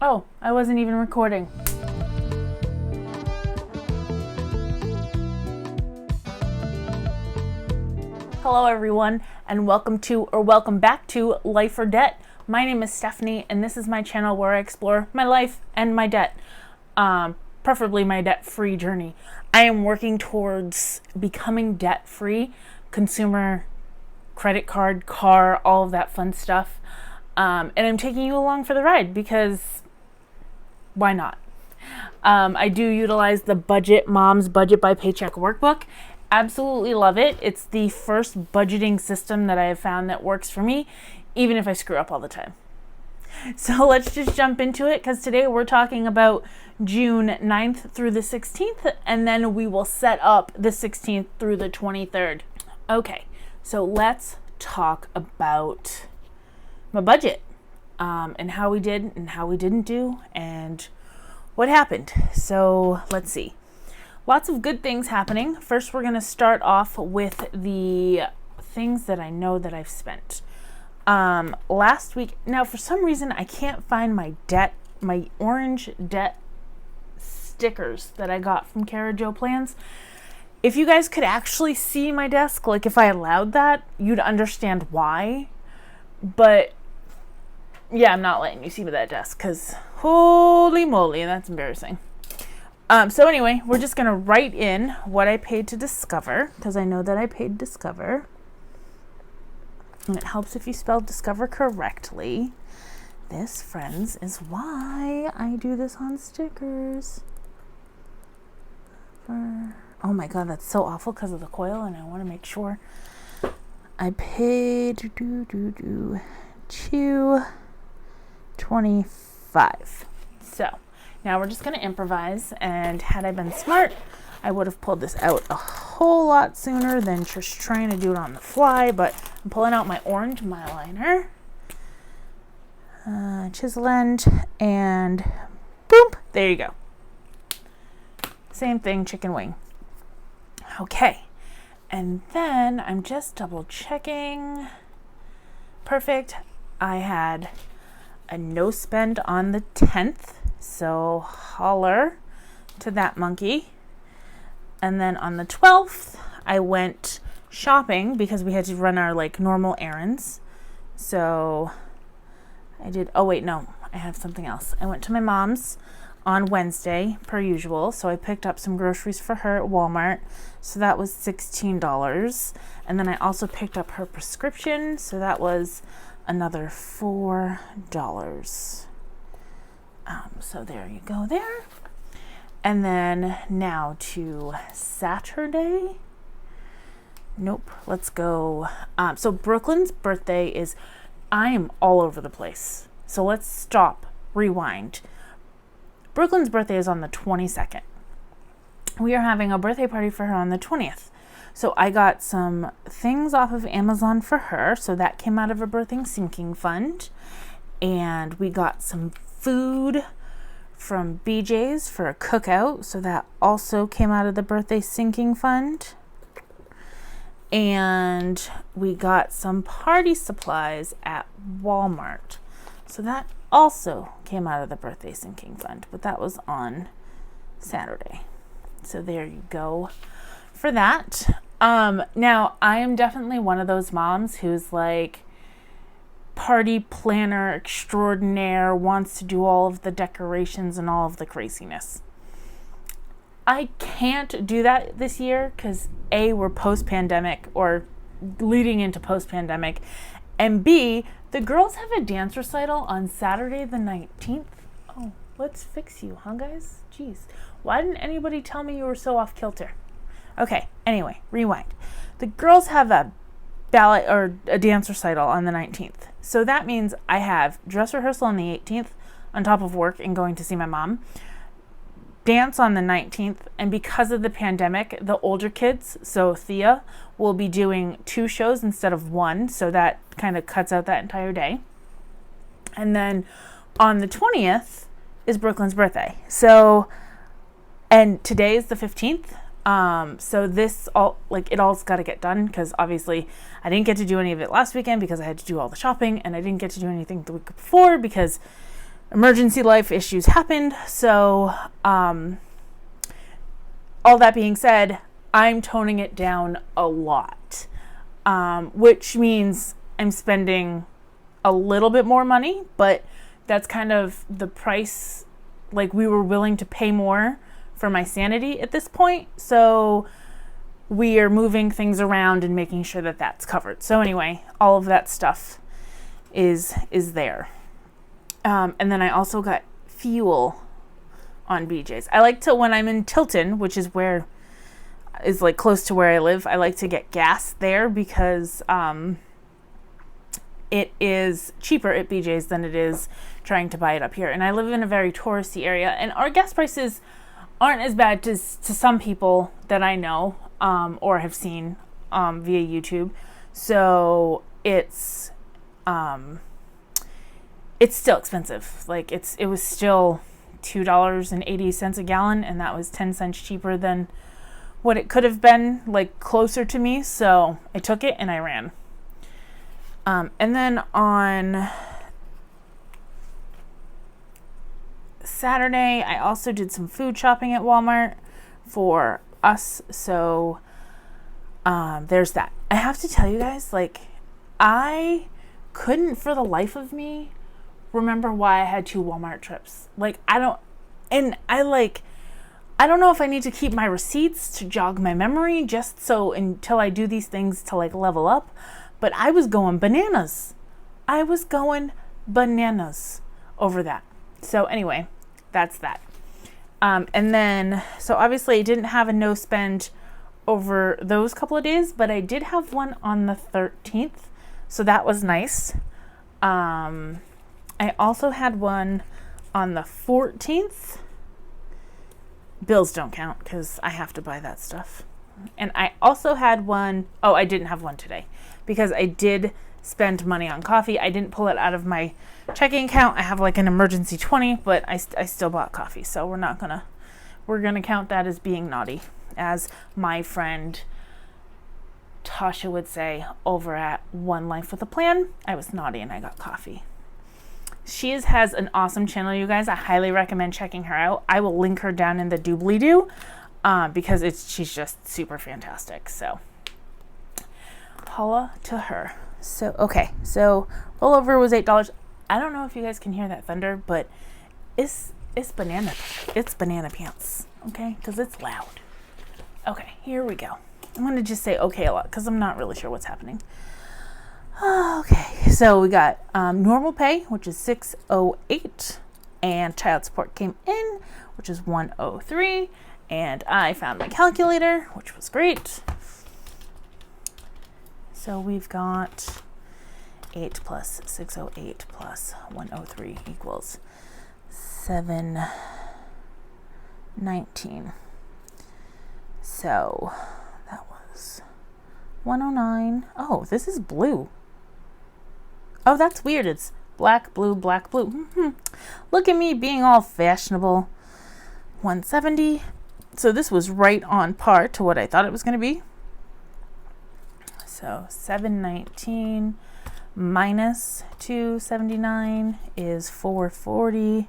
Oh, I wasn't even recording. Hello everyone, and welcome back to Life or Debt. My name is Stephanie, and this is my channel where I explore my life and my debt, preferably my debt-free journey. I am working towards becoming debt-free, consumer, credit card, car, all of that fun stuff. And I'm taking you along for the ride because why not? I do utilize the Mom's Budget by Paycheck workbook. Absolutely love it. It's the first budgeting system that I have found that works for me, even if I screw up all the time. So let's just jump into it, because today we're talking about June 9th through the 16th, and then we will set up the 16th through the 23rd. Okay, so let's talk about my budget, and how we did and how we didn't do and what happened. So let's see. Lots of good things happening. First, we're going to start off with the things that I know that I've spent. Last week, now for some reason I can't find my orange debt stickers that I got from Cara Jo Plans. If you guys could actually see my desk, like if I allowed that, you'd understand why. But yeah, I'm not letting you see that desk because holy moly, that's embarrassing. So anyway, we're just going to write in what I paid to Discover, because I know that I paid Discover. And it helps if you spell Discover correctly. This, friends, is why I do this on stickers. Oh my god, that's so awful because of the coil, and I want to make sure I paid $225. So now we're just going to improvise, and had I been smart, I would have pulled this out a whole lot sooner than just trying to do it on the fly. But I'm pulling out my orange mile liner, chisel end, and boom, there you go. Same thing, chicken wing. Okay, and then I'm just double checking. Perfect. I had a no spend on the 10th, so holler to that monkey. And then on the 12th, I went shopping because we had to run our normal errands. So I did, oh wait, no, I have something else. I went to my mom's on Wednesday, per usual. So I picked up some groceries for her at Walmart. So that was $16. And then I also picked up her prescription. So that was another $4. So there you go there. And then now to Saturday. Nope, let's go. So Brooklyn's birthday is, I am all over the place. So let's stop, rewind. Brooklyn's birthday is on the 22nd. We are having a birthday party for her on the 20th. So I got some things off of Amazon for her. So that came out of a birthing sinking fund. And we got some food from BJ's for a cookout. So that also came out of the birthday sinking fund. And we got some party supplies at Walmart. So that also came out of the birthday sinking fund, but that was on Saturday. So there you go for that. Now I am definitely one of those moms who's like party planner extraordinaire, wants to do all of the decorations and all of the craziness. I can't do that this year because A, we're post-pandemic or leading into post-pandemic, and B, the girls have a dance recital on Saturday the 19th. Oh, let's fix you, huh guys? Jeez. Why didn't anybody tell me you were so off kilter? Okay, anyway, rewind. The girls have a ballet or a dance recital on the 19th. So that means I have dress rehearsal on the 18th on top of work and going to see my mom. Dance on the 19th, and because of the pandemic, the older kids, so Thea, will be doing 2 shows instead of 1, so that kind of cuts out that entire day. And then on the 20th is Brooklyn's birthday. So, and today is the 15th. So this all, it all's got to get done, because obviously I didn't get to do any of it last weekend because I had to do all the shopping, and I didn't get to do anything the week before because emergency life issues happened. So all that being said, I'm toning it down a lot, which means I'm spending a little bit more money, but that's kind of the price. Like, we were willing to pay more for my sanity at this point. So we are moving things around and making sure that that's covered. So anyway, all of that stuff is there. And then I also got fuel on BJ's. I like to, when I'm in Tilton, which is like close to where I live, I like to get gas there because it is cheaper at BJ's than it is trying to buy it up here. And I live in a very touristy area, and our gas prices aren't as bad to some people that I know or have seen via YouTube. So it's still expensive. Like, it was still $2.80 a gallon, and that was 10 cents cheaper than what it could have been, like closer to me. So I took it and I ran. And then on Saturday, I also did some food shopping at Walmart for us. So there's that. I have to tell you guys, like, I couldn't for the life of me remember why I had 2 Walmart trips. Like, I don't know if I need to keep my receipts to jog my memory just so until I do these things to like level up. But I was going bananas. Over that. So anyway, that's that. And then, so obviously I didn't have a no spend over those couple of days, but I did have one on the 13th. So that was nice. I also had one on the 14th. Bills don't count because I have to buy that stuff. And I also had one, I didn't have one today because I did spend money on coffee. I didn't pull it out of my checking account. I have like an emergency 20, but I still bought coffee. So we're going to count that as being naughty. As my friend Tasha would say over at One Life with a Plan, I was naughty and I got coffee. She has an awesome channel, you guys. I highly recommend checking her out. I will link her down in the doobly-doo because she's just super fantastic. So holla to her. So, okay. So rollover was $8. I don't know if you guys can hear that thunder, but it's banana pants, okay? Because it's loud. Okay, here we go. I'm going to just say okay a lot because I'm not really sure what's happening. Okay, so we got normal pay, which is $608, and child support came in, which is $103, and I found my calculator, which was great. So we've got 8 plus 608 plus 103 equals 719. So that was 109. Oh, this is blue. Oh, that's weird. It's black, blue, black, blue. Mm-hmm. Look at me being all fashionable. 170. So this was right on par to what I thought it was going to be. So 719 minus 279 is 440.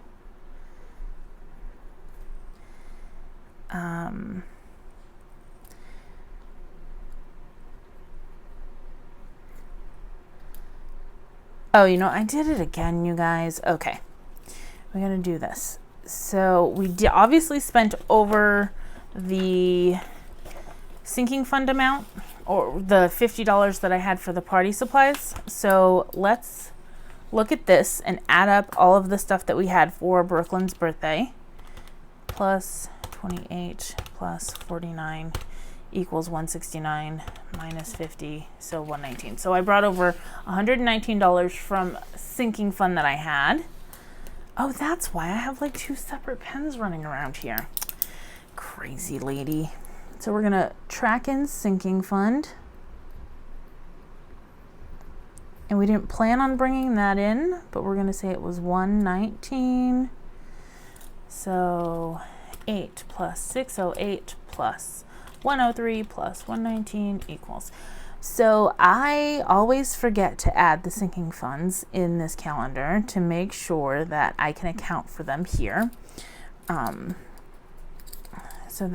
Oh, I did it again, you guys. Okay, we're gonna do this. So we obviously spent over the sinking fund amount, or the $50 that I had for the party supplies. So let's look at this and add up all of the stuff that we had for Brooklyn's birthday. Plus 28 plus 49 equals 169 minus 50, so 119. So I brought over $119 from sinking fund that I had. Oh, that's why I have like 2 separate pens running around here. Crazy lady. So we're gonna track in sinking fund. And we didn't plan on bringing that in, but we're gonna say it was 119. So 8 plus 608 plus 103 plus 119 equals So I always forget to add the sinking funds in this calendar to make sure that I can account for them here. So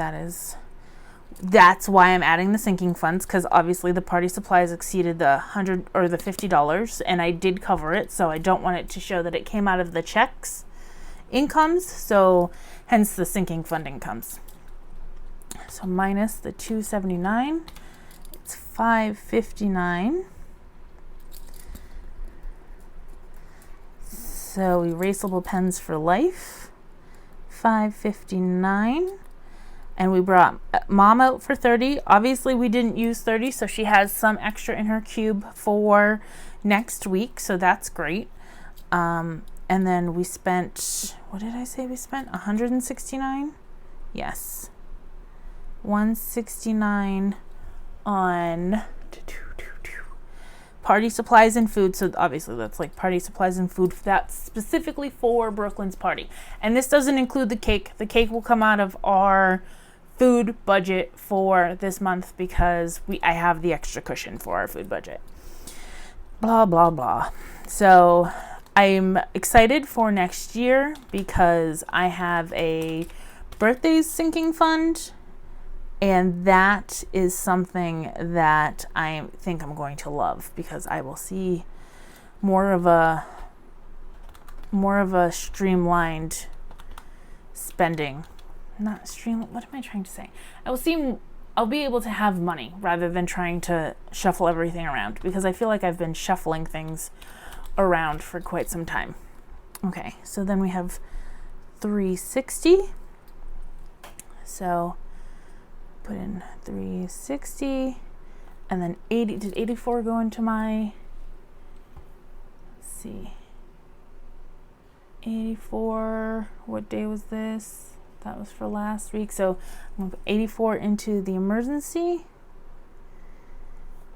that's why I'm adding the sinking funds, because obviously the party supplies exceeded the $100 or the $50, and I did cover it, so I don't want it to show that it came out of the checks incomes, so hence the sinking fund incomes. So minus the 279, it's 559. So erasable pens for life, 559. And we brought mom out for 30. Obviously we didn't use 30, so she has some extra in her cube for next week, so that's great. And then we spent, what did I say we spent? 169? Yes. 169 on party supplies and food. So obviously that's like party supplies and food. That's specifically for Brooklyn's party. And this doesn't include the cake. The cake will come out of our food budget for this month because I have the extra cushion for our food budget. Blah, blah, blah. So I'm excited for next year because I have a birthdays sinking fund, and that is something that I think I'm going to love because I will see more of a streamlined spending. Not stream. What am I trying to say? I'll be able to have money rather than trying to shuffle everything around, because I feel like I've been shuffling things around for quite some time. Okay, so then we have 360. So put in 360, and then 80. Did 84 go into my? Let's see. 84. What day was this? That was for last week. So I'm going to put 84 into the emergency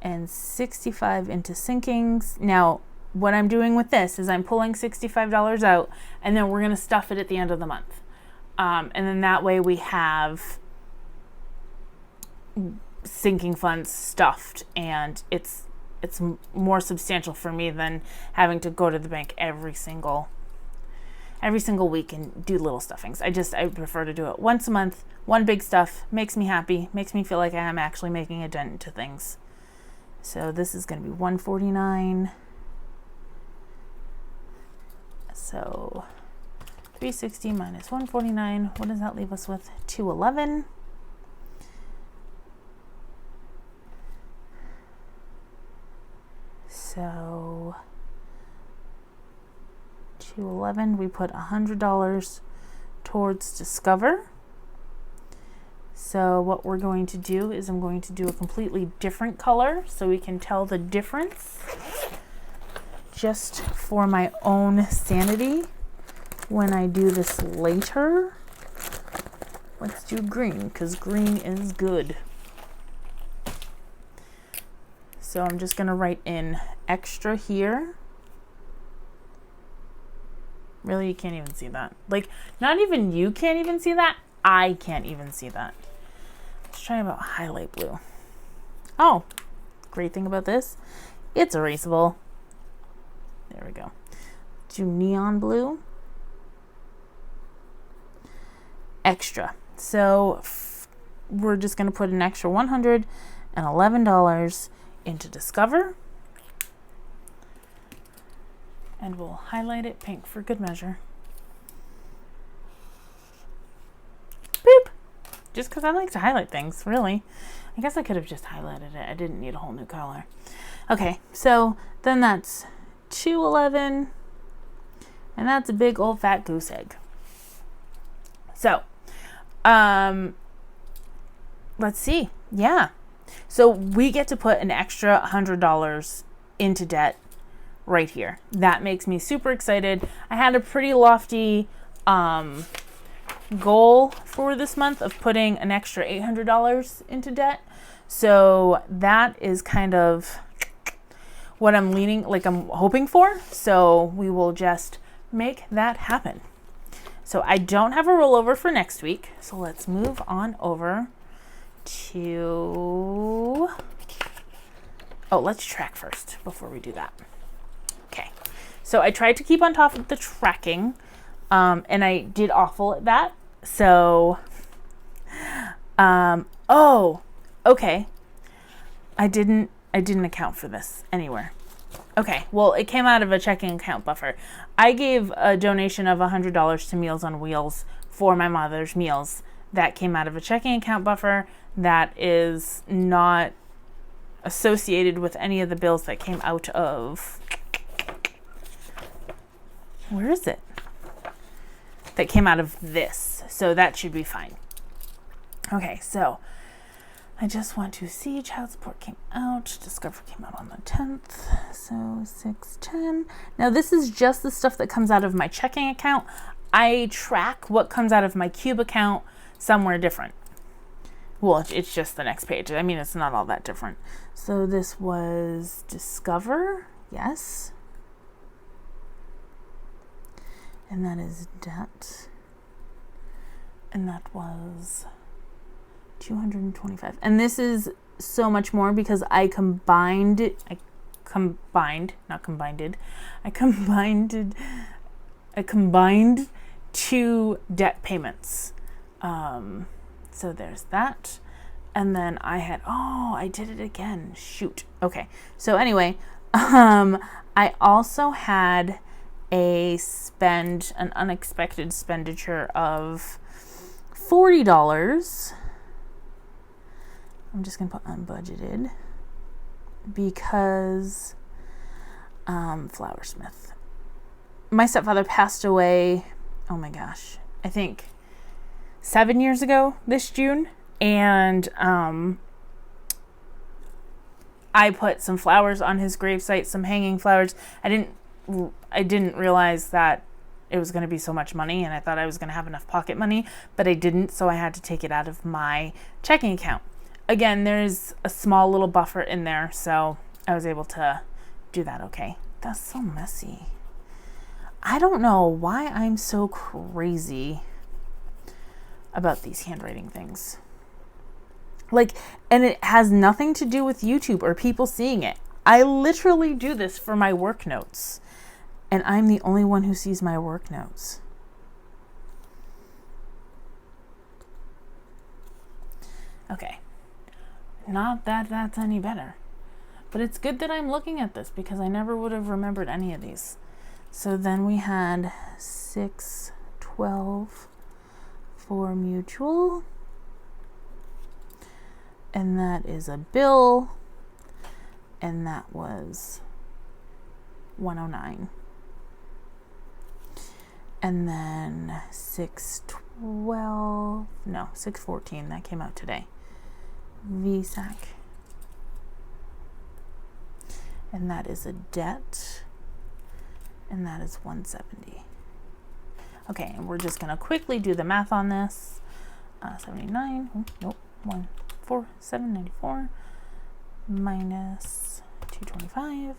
and 65 into sinkings. Now, what I'm doing with this is I'm pulling $65 out, and then we're going to stuff it at the end of the month. And then that way we have sinking funds stuffed, and it's more substantial for me than having to go to the bank every single week and do little stuffings. I prefer to do it once a month. One big stuff makes me happy, makes me feel like I am actually making a dent into things. So this is going to be 149. So 360 minus 149, what does that leave us with? 211. So 211, we put $100 towards Discover. So what we're going to do is I'm going to do a completely different color so we can tell the difference, just for my own sanity when I do this later. Let's do green, because green is good. So I'm just going to write in extra here. Really, you can't even see that. Like, not even you can't even see that. I can't even see that. Let's try about highlight blue. Oh, great thing about this, it's erasable. There we go. Do neon blue. Extra. So we're just going to put an extra $111 into Discover. And we'll highlight it pink for good measure. Boop! Just because I like to highlight things, really. I guess I could have just highlighted it. I didn't need a whole new color. Okay, so then that's 211. And that's a big old fat goose egg. So, let's see. Yeah. So we get to put an extra $100 into debt right here. That makes me super excited. I had a pretty lofty goal for this month of putting an extra $800 into debt. So that is kind of what I'm hoping for. So we will just make that happen. So I don't have a rollover for next week. So let's move on over to Oh, let's track first before we do that. Okay. So I tried to keep on top of the tracking, and I did awful at that. So, oh, okay. I didn't account for this anywhere. Okay, well, it came out of a checking account buffer. I gave a donation of $100 to Meals on Wheels for my mother's meals. That came out of a checking account buffer that is not associated with any of the bills that came out of... Where is it? That came out of this. So that should be fine. Okay, so I just want to see. Child support came out. Discover came out on the 10th. So 610. Now this is just the stuff that comes out of my checking account. I track what comes out of my Cube account somewhere different. Well, it's just the next page. I mean, it's not all that different. So this was Discover. Yes. And that is debt. And that was 225. And this is so much more because I combined two debt payments. So there's that. And then I had, I did it again. Shoot. Okay. So anyway, I also had an unexpected expenditure of $40. I'm just going to put unbudgeted because Flowersmith. My stepfather passed away, oh my gosh, I think 7 years ago this June. And I put some flowers on his gravesite, some hanging flowers. I didn't realize that it was going to be so much money, and I thought I was going to have enough pocket money, but I didn't, so I had to take it out of my checking account. Again, there's a small little buffer in there, so I was able to do that okay. That's so messy. I don't know why I'm so crazy about these handwriting things. And it has nothing to do with YouTube or people seeing it. I literally do this for my work notes. And I'm the only one who sees my work notes. Okay. Not that that's any better. But it's good that I'm looking at this because I never would have remembered any of these. So then we had 612 for mutual. And that is a bill. And that was 109. And then 614, that came out today. VSAC. And that is a debt. And that is 170. Okay, and we're just going to quickly do the math on this. 79, nope, 794 minus 225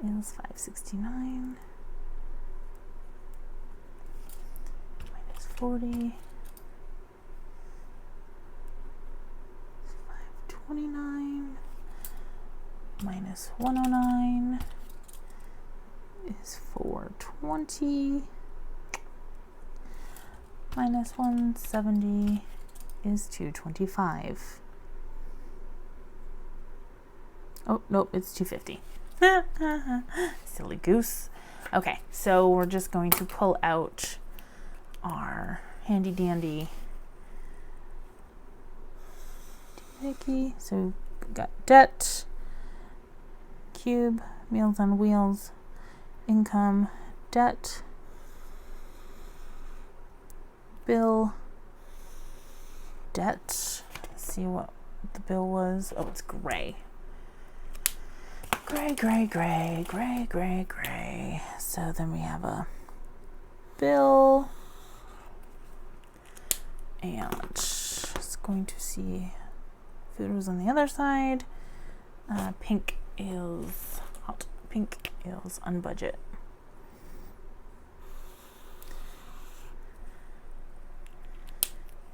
is 569. 40, 529 minus 109 is 420 minus 170 is 225. Oh, nope, it's 250. Silly goose. Okay, so we're just going to pull out our handy dandy doohickey. So we've got debt, Cube, Meals on Wheels, income, debt, bill, debt. Let's see what the bill was. Oh, it's gray. Gray. So then we have a bill. And it's going to see food was on the other side. Pink is hot. Pink is on budget.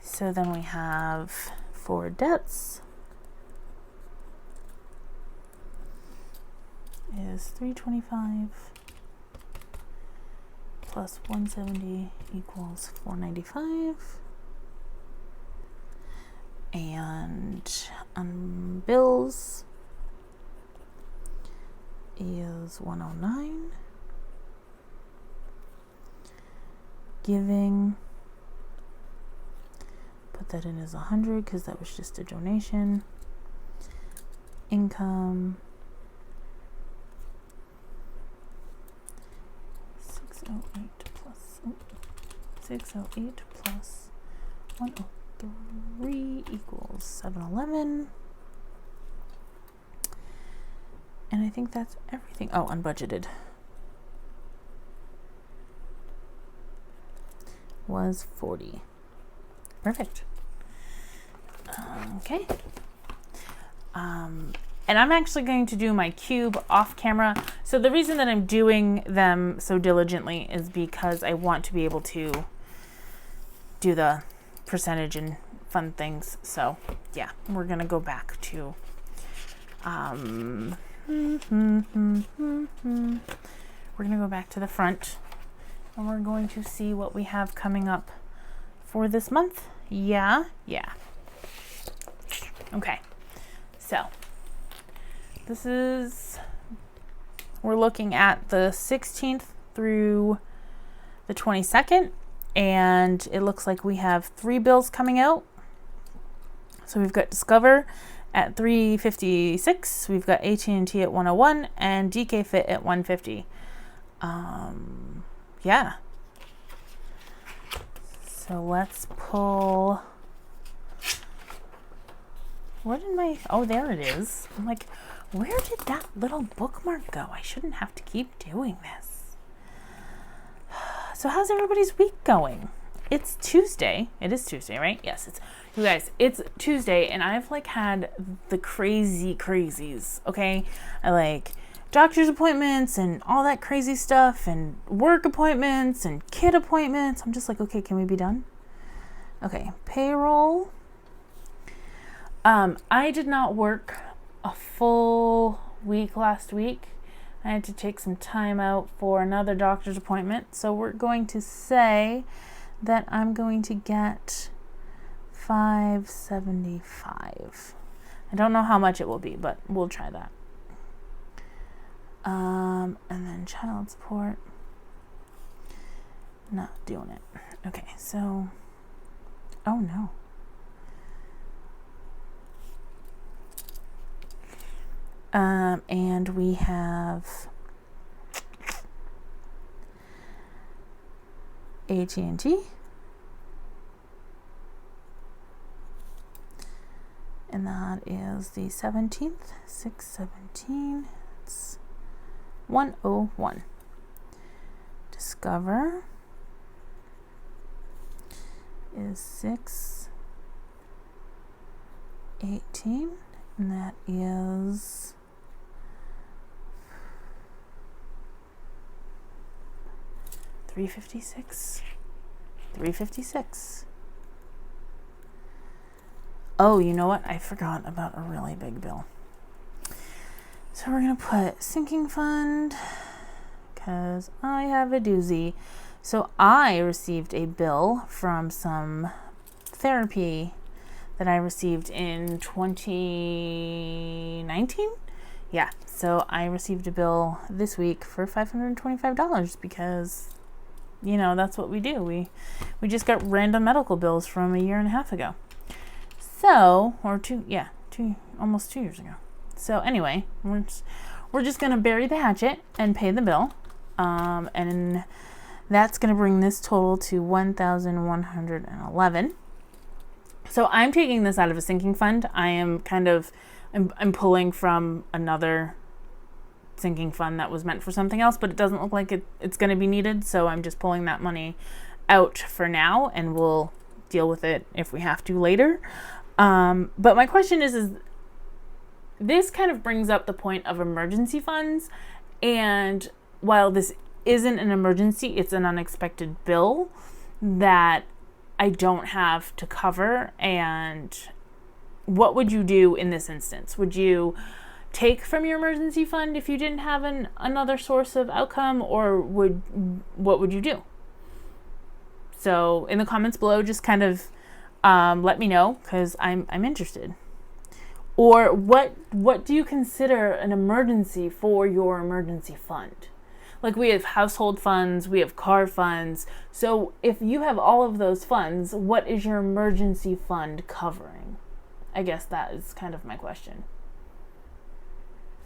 So then we have 4 debts. is 325 plus 170 equals 495. And bills is 109. Giving, put that in as 100 because that was just a donation. Income, 608 plus 103 equals 711. And I think that's everything. Oh, unbudgeted was 40. Perfect. Okay. And I'm actually going to do my cube off camera. So the reason that I'm doing them so diligently is because I want to be able to do the percentage and fun things. So yeah, we're gonna go back to we're gonna go back to the front, and we're going to see what we have coming up for this month. Yeah. Okay, so we're looking at the 16th through the 22nd, and it looks like we have 3 bills coming out. So we've got Discover at $3.56, we've got AT&T at $101, and DK Fit at $150. Yeah. So let's pull. Oh, there it is. I'm like, where did that little bookmark go? I shouldn't have to keep doing this. So how's everybody's week going? It's Tuesday. It is Tuesday, right? Yes, you guys, it's Tuesday, and I've like had the crazies, okay? I like doctor's appointments and all that crazy stuff, and work appointments and kid appointments. I'm just like, okay, can we be done? Okay, payroll. I did not work a full week last week. I had to take some time out for another doctor's appointment. So we're going to say that I'm going to get $575. I don't know how much it will be, but we'll try that. And then child support. Not doing it. Okay, so, oh no. And we have AT&T, and that is the 17th, 6/17, it's 101. Discover is 6/18, and that is $356. Oh, you know what? I forgot about a really big bill. So we're going to put sinking fund because I have a doozy. So I received a bill from some therapy that I received in 2019. Yeah, so I received a bill this week for $525 because, you know, that's what we do. We just got random medical bills from a year and a half ago. So, or almost 2 years ago. So anyway, we're just gonna bury the hatchet and pay the bill, and that's gonna bring this total to $1,111. So I'm taking this out of a sinking fund. I'm pulling from another sinking fund that was meant for something else, but it doesn't look like it's going to be needed. So I'm just pulling that money out for now, and we'll deal with it if we have to later. But my question is this kind of brings up the point of emergency funds. And while this isn't an emergency, it's an unexpected bill that I don't have to cover. And what would you do in this instance? Would you take from your emergency fund if you didn't have another source of outcome, or what would you do? So in the comments below, just kind of let me know, because I'm interested. Or what do you consider an emergency for your emergency fund? Like, we have household funds, we have car funds. So if you have all of those funds, what is your emergency fund covering? I guess that is kind of my question.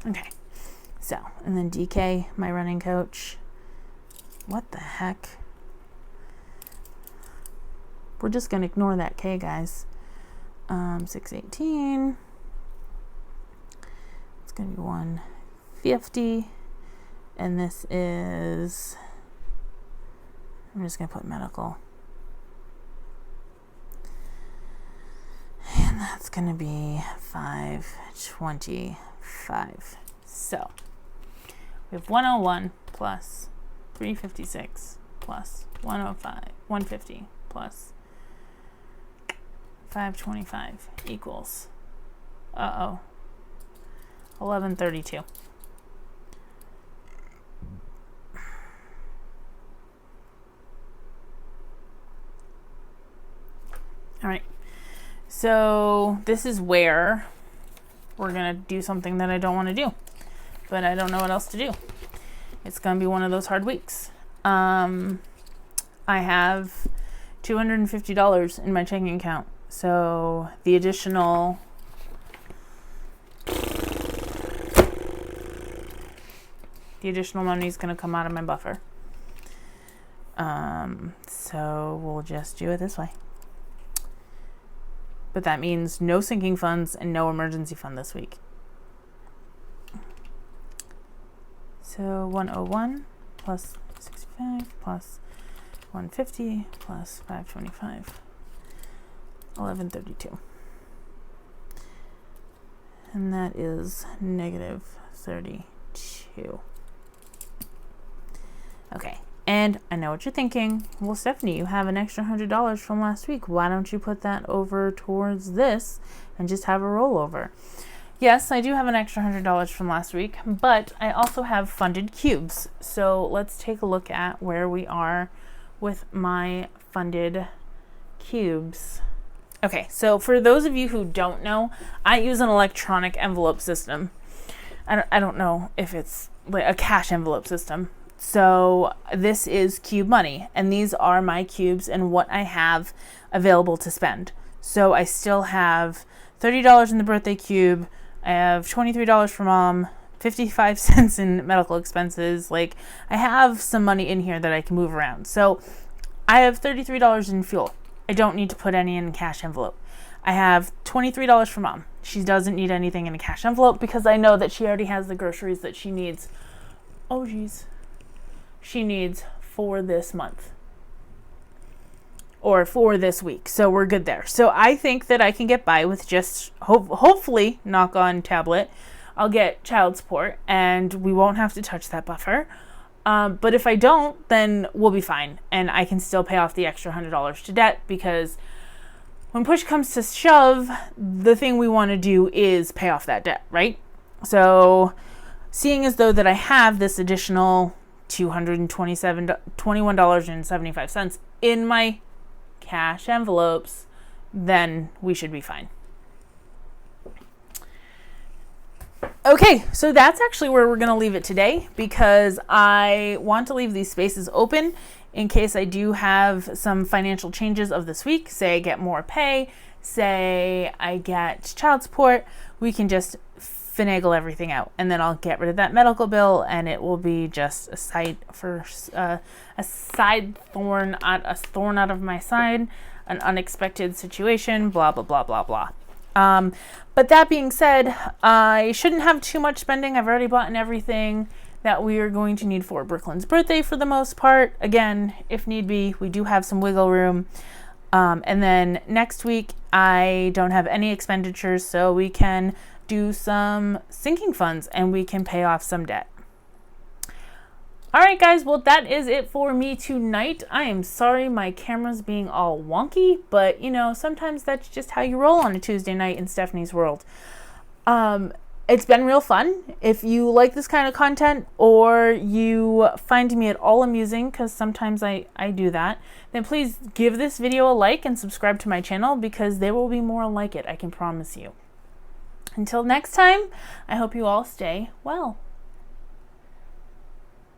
Okay, so, and then DK, my running coach. What the heck? We're just gonna ignore that K, guys. 618. It's gonna be 150. And this is, I'm just gonna put medical. And that's gonna be 525. So we have 101 plus 356 plus 105, 150 plus 525 equals, 1132. All right, so this is where we're gonna do something that I don't want to do, but I don't know what else to do. It's gonna be one of those hard weeks. I have $250 in my checking account, so the additional money is gonna come out of my buffer. So we'll just do it this way. But that means no sinking funds and no emergency fund this week. So 101 plus 65 plus 150 plus 525, 1132. And that is negative 32. Okay. And I know what you're thinking. Well, Stephanie, you have an extra $100 from last week. Why don't you put that over towards this and just have a rollover? Yes, I do have an extra $100 from last week, but I also have funded cubes. So let's take a look at where we are with my funded cubes. Okay, so for those of you who don't know, I use an electronic envelope system. I don't know if it's like a cash envelope system. So this is cube money, and these are my cubes and what I have available to spend. So I still have $30 in the birthday cube. I have $23 for mom, 55 cents in medical expenses. Like, I have some money in here that I can move around. So I have $33 in fuel. I don't need to put any in a cash envelope. I have $23 for mom. She doesn't need anything in a cash envelope because I know that she already has the groceries that she needs. Oh, geez. She needs for this month or for this week. So we're good there. So I think that I can get by with just hopefully, knock on tablet, I'll get child support and we won't have to touch that buffer. But if I don't, then we'll be fine. And I can still pay off the extra $100 to debt, because when push comes to shove, the thing we want to do is pay off that debt, right? So seeing as though that I have this additional $21.75 in my cash envelopes, then we should be fine. Okay, so that's actually where we're going to leave it today, because I want to leave these spaces open in case I do have some financial changes of this week. Say I get more pay, say I get child support, we can just finagle everything out, and then I'll get rid of that medical bill, and it will be just a side thorn out of my side, an unexpected situation, blah blah blah blah blah. But that being said, I shouldn't have too much spending. I've already bought in everything that we are going to need for Brooklyn's birthday for the most part. Again, if need be, we do have some wiggle room. And then next week, I don't have any expenditures, so we can do some sinking funds and we can pay off some debt. All right, guys, well, that is it for me tonight. I am sorry my camera's being all wonky, but you know, sometimes that's just how you roll on a Tuesday night in Stephanie's world. it's been real fun. If you like this kind of content or you find me at all amusing, because sometimes I do that, then please give this video a like and subscribe to my channel, because there will be more like it, I can promise you. Until next time, I hope you all stay well.